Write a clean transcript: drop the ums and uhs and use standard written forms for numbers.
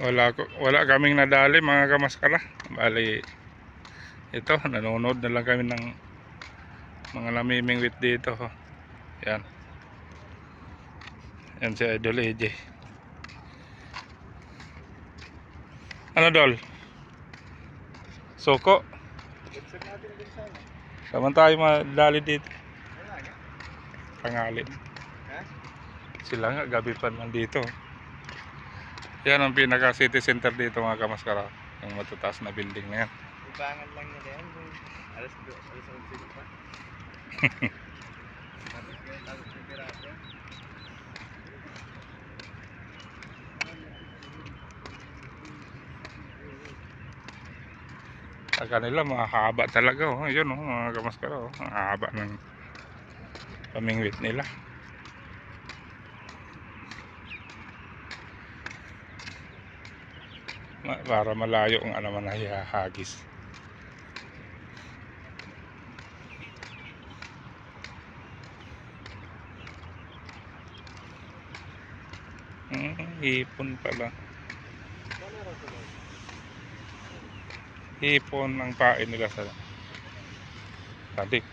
Wala kaming nadali mga kamaskara. Bali ito, nanonood na lang kami ng mga namimingwit dito. Yan. Yan si Idol AJ. Ano Dol? Soko. Saman tayo madali dito. Tanghali. Sila nga gabi pa nandito. Yan ang pinaka city center dito mga kamaskara. Yung matataas na building na yan. Ibangan lang nila yan. Alas 11 pa. Sa kanila mahaba talaga oh. Yun oh mga kamaskara oh. Ang haba ng pamingwit nila. Para malayo ang ano man hahagis. Hipon pala. Hipon ang pain nila sa tadik.